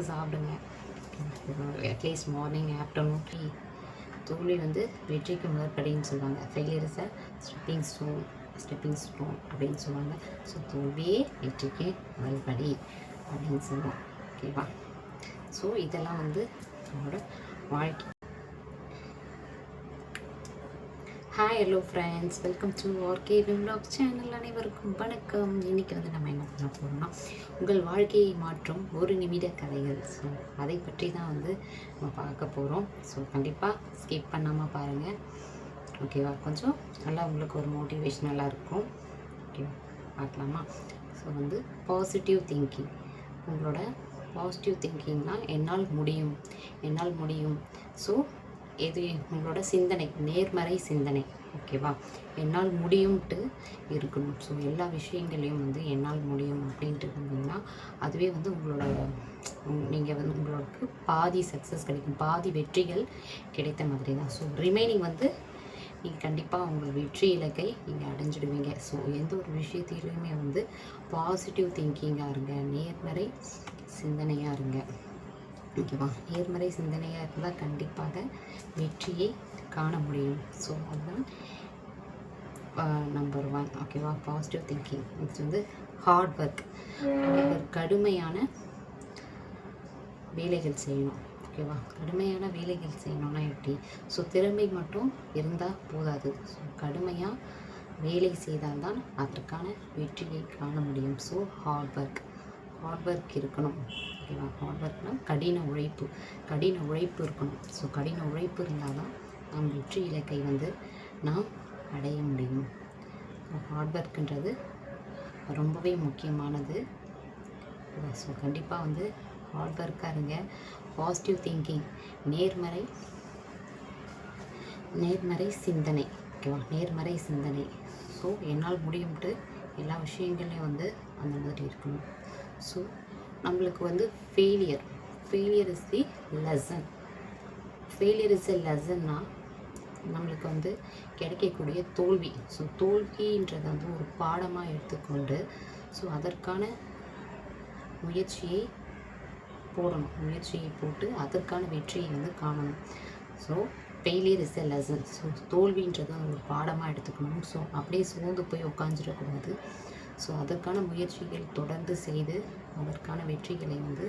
அளவுக்கு சாப்பிடுங்க. At least morning afternoon தோல்வி வந்து வெற்றிக்கு முதற்படின்னு சொல்லுவாங்க. Failure is a stepping stone அப்படின்னு சொல்லுவாங்க. ஸோ தோல்வியே வெற்றிக்கு முதல்படி அப்படின்னு சொல்லுவோம். ஓகேவா? ஸோ இதெல்லாம் வந்து நம்மளோட வாழ்க்கை. Hi hello friends, welcome to RK விம்லாக் சேனல். அனைவருக்கும் வணக்கம். இன்றைக்கி வந்து நம்ம என்ன பண்ண போகிறோம்னா, உங்கள் வாழ்க்கையை மாற்றும் ஒரு நிமிட கதைகள். ஸோ அதை பற்றி தான் வந்து நம்ம பார்க்க போகிறோம். ஸோ கண்டிப்பாக ஸ்கிப் பண்ணாமல் பாருங்கள். ஓகேவா? கொஞ்சம் நல்லா உங்களுக்கு ஒரு மோட்டிவேஷ்னலாக இருக்கும். ஓகேவா? பார்க்கலாமா? ஸோ வந்து பாசிட்டிவ் திங்கிங். உங்களோட பாசிட்டிவ் திங்கிங்னால் என்னால் முடியும். ஸோ எது உங்களோட சிந்தனை, நேர்மறை சிந்தனை. ஓகேவா? என்னால் முடியும்ட்டு இருக்கணும். ஸோ எல்லா விஷயங்களையும் வந்து என்னால் முடியும் அப்படின்ட்டு இருந்தீங்கன்னா அதுவே வந்து நீங்கள் வந்து உங்களுக்கு பாதி சக்ஸஸ் கிடைக்கும், பாதி வெற்றிகள் கிடைத்த மாதிரி தான். ஸோ ரிமைனிங் வந்து நீங்கள் கண்டிப்பாக உங்கள் வெற்றி இலக்கை நீங்கள் அடைஞ்சிடுவீங்க. ஸோ எந்த ஒரு விஷயத்திலையுமே வந்து பாசிட்டிவ் திங்கிங்காக இருங்க, நேர்மறை சிந்தனையாக இருங்க. ஓகேவா? நேர்மறை சிந்தனையாக இருந்தால் கண்டிப்பாக வெற்றியை காண முடியும். ஸோ அதுதான் நம்பர் 1. ஓகேவா? Positive thinking. நெக்ஸ்ட் வந்து ஹார்ட் ஒர்க். கடுமையான வேலைகள் செய்யணும். ஓகேவா? கடுமையான வேலைகள் செய்யணும்னா எப்படி? ஸோ திறமை மட்டும் இருந்தால் போதாது. ஸோ கடுமையாக வேலை செய்தால்தான் அதற்கான வெற்றியை காண முடியும். ஸோ ஹார்ட் ஒர்க் இருக்கணும். ஓகேவா? ஹார்ட் ஒர்க்னால் கடின உழைப்பு இருக்கணும். ஸோ கடின உழைப்பு இருந்தால் தான் நம் வெற்றி இலக்கை வந்து நாம் அடைய முடியும். ஹார்ட் ஒர்க்குன்றது ரொம்பவே முக்கியமானது. ஸோ கண்டிப்பாக வந்து ஹார்ட் ஒர்க்காக இருங்க. பாசிட்டிவ் திங்கிங், நேர்மறை சிந்தனை. ஓகேவா? நேர்மறை சிந்தனை. ஸோ என்னால் முடியும்ட்டு எல்லா விஷயங்கள்லையும் வந்து அந்த மாதிரி இருக்கணும். ஸோ நம்மளுக்கு வந்து ஃபெயிலியர் இஸ் தி லெசன். லெசன்னா நம்மளுக்கு வந்து கிடைக்கக்கூடிய தோல்வி. ஸோ தோல்வின்றதை வந்து ஒரு பாடமாக எடுத்துக்கொண்டு ஸோ அதற்கான முயற்சியை போட்டு அதற்கான வெற்றியை வந்து காணணும். So failure is a lesson. So தோல்வின்றதை ஒரு பாடமாக எடுத்துக்கணும். ஸோ அப்படியே சோர்ந்து போய் உட்காந்துடக்கூடாது. ஸோ அதற்கான முயற்சிகள் தொடர்ந்து செய்து அதற்கான வெற்றிகளை வந்து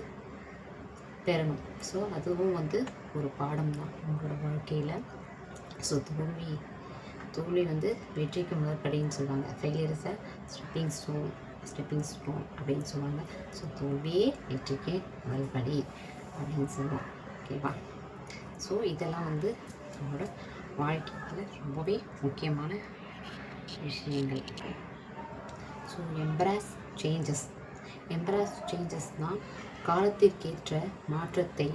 பெறணும். ஸோ அதுவும் வந்து ஒரு பாடம் தான் உங்களோட வாழ்க்கையில். ஸோ தோல்வி வந்து வெற்றிக்கு முதற்படின்னு சொல்லுவாங்க. Failure is a stepping stone அப்படின்னு சொல்லுவாங்க. ஸோ தோல்வியே வெற்றிக்கு முதல்படி அப்படின்னு சொல்லுவோம். ஓகேவா? ஸோ இதெல்லாம் வந்து நம்மளோட வாழ்க்கையில் ரொம்பவே முக்கியமான விஷயங்கள். ஸோ எம்ப்ராஸ் சேஞ்சஸ்னால் காலத்திற்கேற்ற மாற்றத்தை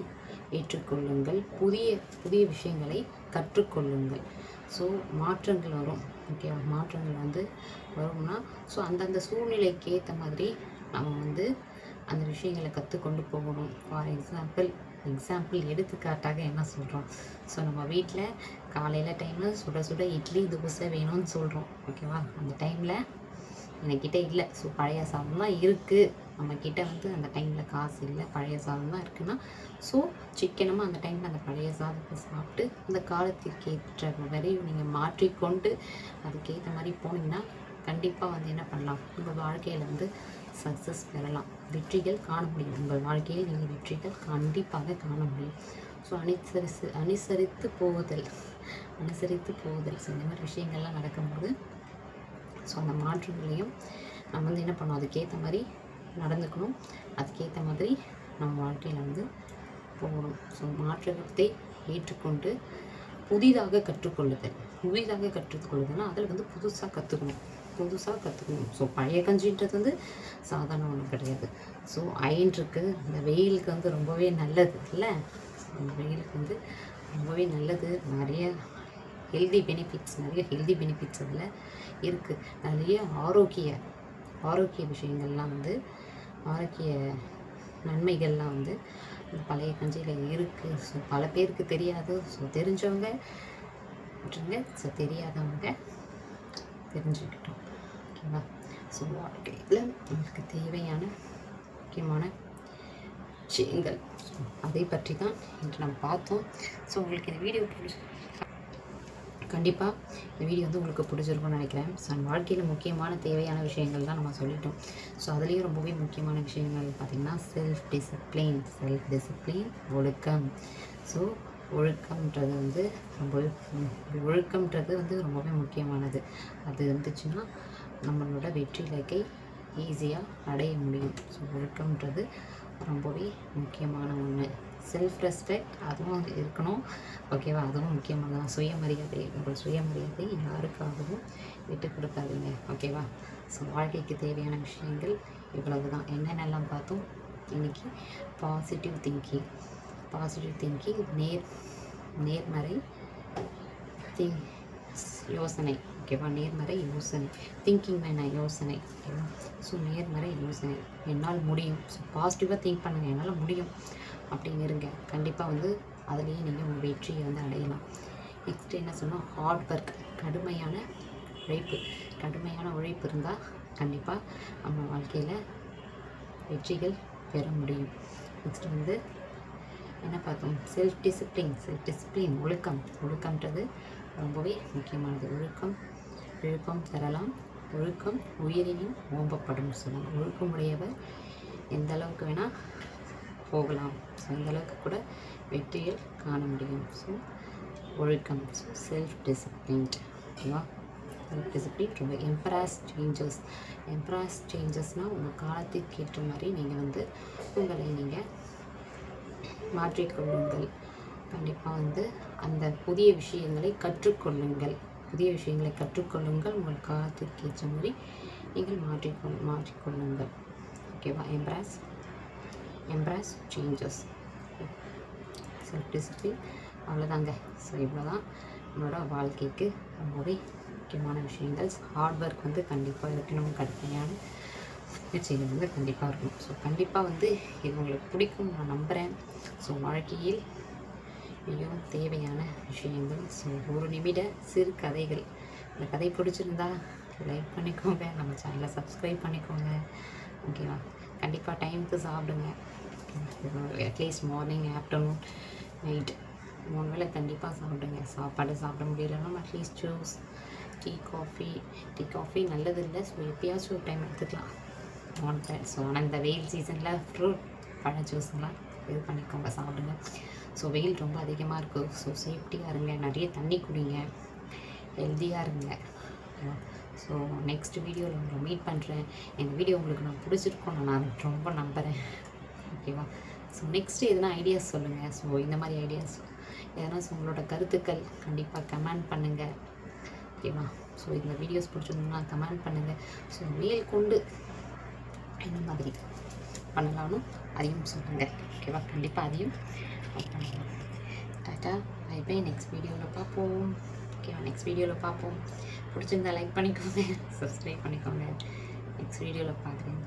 ஏற்றுக்கொள்ளுங்கள், புதிய விஷயங்களை கற்றுக்கொள்ளுங்கள். ஸோ மாற்றங்கள் வரும். ஓகேவா? மாற்றங்கள் வந்து வரும்னா ஸோ அந்தந்த சூழ்நிலைக்கு ஏற்ற மாதிரி நம்ம வந்து அந்த விஷயங்களை கற்றுக்கொண்டு போகணும். ஃபார் எக்ஸாம்பிள் எடுத்துக்காட்டாக என்ன சொல்கிறோம்? ஸோ நம்ம வீட்டில் காலையில் டைமில் சுட இட்லி தோசை வேணும்னு சொல்கிறோம். ஓகேவா? அந்த டைமில் என்கிட்ட இல்லை. ஸோ பழைய சாதம் தான் இருக்குது. நம்மக்கிட்ட வந்து அந்த டைமில் காசு இல்லை, பழைய சாதம் தான் இருக்குன்னா ஸோ சிக்கனமாக அந்த டைமில் அந்த பழைய சாதத்தை சாப்பிட்டு அந்த காலத்திற்கு ஏற்ற வரை நீங்கள் மாற்றிக்கொண்டு அதுக்கேற்ற மாதிரி போனீங்கன்னா கண்டிப்பாக வந்து என்ன பண்ணலாம்? உங்கள் வாழ்க்கையில் வந்து சக்ஸஸ் பெறலாம், வெற்றிகள் காண முடியும். உங்கள் வாழ்க்கையில் நீங்கள் வெற்றிகள் கண்டிப்பாக காண முடியும். ஸோ அனுசரித்து போகுதல். ஸோ இந்த மாதிரி விஷயங்கள்லாம் நடக்கும்போது ஸோ அந்த மாற்றங்களையும் நம்ம வந்து என்ன பண்ணணும்? அதுக்கேற்ற மாதிரி நடந்துக்கணும். அதுக்கேற்ற மாதிரி நம்ம வாழ்க்கையில் வந்து போகணும். ஸோ மாற்றத்தை ஏற்றுக்கொண்டு புதிதாக கற்றுக்கொள்ளுதல்னா அதில் வந்து புதுசாக கற்றுக்கணும். ஸோ பழைய கஞ்சின்றது வந்து சாதாரண ஒன்றும் கிடையாது. ஸோ அயன் இருக்குது. இந்த வெயிலுக்கு வந்து ரொம்பவே நல்லது இல்லை? இந்த வெயிலுக்கு வந்து ரொம்பவே நல்லது. நிறைய ஹெல்தி பெனிஃபிட்ஸ் அதில் இருக்குது. நிறைய ஆரோக்கிய விஷயங்கள்லாம் வந்து ஆரோக்கிய நன்மைகள்லாம் வந்து பழைய கஞ்சியில் இருக்குது. ஸோ பல பேருக்கு தெரியாது. ஸோ தெரிஞ்சவங்க விட்டுருங்க, ஸோ தெரியாதவங்க தெரிஞ்சுக்கிட்டோம். ஓகேவா? ஸோ வாழ்க்கையில் நமக்கு தேவையான முக்கியமான விஷயங்கள் அதை பற்றி தான் இன்று நம்ம பார்த்தோம். ஸோ உங்களுக்கு இந்த வீடியோ கண்டிப்பாக இந்த வீடியோ வந்து உங்களுக்கு பிடிச்சிருக்கும்னு நினைக்கிறேன். ஸோ வாழ்க்கையில் முக்கியமான தேவையான விஷயங்கள் தான் நம்ம சொல்லிட்டோம். ஸோ அதுலேயும் ரொம்பவே முக்கியமான விஷயங்கள் பார்த்திங்கன்னா செல்ஃப் டிசிப்ளின், ஒழுக்கம். ஸோ ஒழுக்கம்ன்றது வந்து ரொம்பவே முக்கியமானது. அது இருந்துச்சுன்னா நம்மளோட வெற்றி இலக்கை ஈஸியாக அடைய முடியும். ஸோ ஒழுக்கம்ன்றது ரொம்பவே முக்கியமான ஒன்று. செல்ஃப் ரெஸ்பெக்ட் அதுவும் இருக்கணும். ஓகேவா? அதுவும் முக்கியமானதான். சுயமரியாதை, உங்கள் சுயமரியாதை யாருக்காகவும் விட்டு கொடுக்காதீங்க. ஓகேவா? ஸோ வாழ்க்கைக்கு தேவையான விஷயங்கள் இவ்வளவு தான். என்னென்னலாம் பார்த்தோம் இன்றைக்கி? பாசிட்டிவ் திங்கிங், நேர்மறை யோசனை. ஓகேவா? நேர்மறை யோசனை. திங்கிங் வேணாம், யோசனை. ஓகேவா? ஸோ நேர்மறை யோசனை. என்னால் முடியும். ஸோ பாசிட்டிவாக திங்க் பண்ணுங்கள். என்னால் முடியும் அப்படின்னு இருங்க. கண்டிப்பாக வந்து அதுலேயே நீங்கள் உங்கள் வெற்றியை வந்து அடையலாம். நெக்ஸ்ட்டு என்ன சொன்னால், ஹார்ட் ஒர்க். கடுமையான உழைப்பு இருந்தால் கண்டிப்பாக நம்ம வாழ்க்கையில் வெற்றிகள் பெற முடியும். நெக்ஸ்ட்டு வந்து என்ன பார்த்தோம்? செல்ஃப் டிசிப்ளின், ஒழுக்கம்ன்றது ரொம்பவே முக்கியமானது. விழுப்பம் தரலாம், ஒழுக்கம் உயிரினும் ஓம்பப்படும் சொல்லுவாங்க. ஒழுக்கமுடையவர் எந்த அளவுக்கு வேணால் போகலாம். ஸோ இந்த அளவுக்கு கூட வெற்றியில் காண முடியும். ஸோ ஒழுக்கம், ஸோ செல்ஃப் டிசிப்ளின். ஓகேவா? செல்ஃப் டிசிப்ளின் ரொம்ப எம்ப்ராஸ் சேஞ்சஸ்னால் உங்கள் காலத்திற்கு ஏற்ற மாதிரி நீங்கள் வந்து உங்களை நீங்கள் மாற்றிக்கொள்ளுங்கள். கண்டிப்பாக வந்து அந்த புதிய விஷயங்களை கற்றுக்கொள்ளுங்கள். உங்கள் காலத்திற்கு ஏற்ற மாதிரி நீங்கள் மாற்றிக்கொள்ளுங்கள். ஓகேவா? எம்ப்ராஸ் சேஞ்சஸ், செல்ஃப் டிசிப்ளின். அவ்வளோதாங்க. ஸோ இவ்வளோ தான் நம்மளோட வாழ்க்கைக்கு ரொம்பவே முக்கியமான விஷயங்கள். ஹார்ட் ஒர்க் வந்து கண்டிப்பாக இருக்கணும். கடுமையான முயற்சிகள் வந்து கண்டிப்பாக இருக்கணும். ஸோ கண்டிப்பாக வந்து இது உங்களுக்கு பிடிக்கும் நான் நம்புகிறேன். ஸோ வாழ்க்கையில் மிகவும் தேவையான விஷயங்கள். ஸோ ஒரு நிமிட சிறு கதைகள். இந்த கதை பிடிச்சிருந்தா லைக் பண்ணிக்கோங்க, நம்ம சேனலை சப்ஸ்கிரைப் பண்ணிக்கோங்க. ஓகேவா? கண்டிப்பாக டைமுக்கு சாப்பிடுங்க. அட்லீஸ்ட் மார்னிங், ஆஃப்டர்நூன், நைட் 3 வேளை கண்டிப்பாக சாப்பிடுங்க. சாப்பாடு சாப்பிட முடியலன்னா அட்லீஸ்ட் ஜூஸ், டீ காஃபி நல்லது இல்லை. ஸோ எப்பயாச்சும் ஒரு டைம் எடுத்துக்கலாம். ஸோ ஆனால் இந்த வெயில் சீசனில் ஃப்ரூட் பழ ஜூஸ்லாம் இது பண்ணிக்கோங்க, சாப்பிடுங்க. ஸோ வெயில் ரொம்ப அதிகமாக இருக்குது. ஸோ சேஃப்டியாக இருங்க, நிறைய தண்ணி குடிங்க, ஹெல்த்தியாக இருங்க. ஸோ நெக்ஸ்ட் வீடியோவில் உங்களை மீட் பண்ணுறேன். எங்கள் வீடியோ உங்களுக்கு நான் பிடிச்சிருக்கோன்னு நான் ரொம்ப நம்புகிறேன். ஓகேவா? ஸோ நெக்ஸ்ட்டு எதுனா ஐடியாஸ் சொல்லுங்கள். ஸோ இந்த மாதிரி ஐடியாஸ் எதனா உங்களோட கருத்துக்கள் கண்டிப்பாக கமெண்ட் பண்ணுங்கள். ஓகேவா? ஸோ இந்த வீடியோஸ் பிடிச்சிருந்தோம்னா கமெண்ட் பண்ணுங்கள். ஸோ மேற்கொண்டு என்ன மாதிரி பண்ணலாம்னு அதையும் சொல்லுங்கள். ஓகேவா? கண்டிப்பாக அதையும் பண்ணலாம். Tata, by. நெக்ஸ்ட் வீடியோவில் பார்ப்போம். ஓகேவா? நெக்ஸ்ட் வீடியோவில் பார்ப்போம். பிடிச்சிருந்தா லைக் பண்ணிக்கோங்க, சப்ஸ்கிரைப் பண்ணிக்கோங்க. நெக்ஸ்ட் வீடியோவில் பார்க்குறேன்.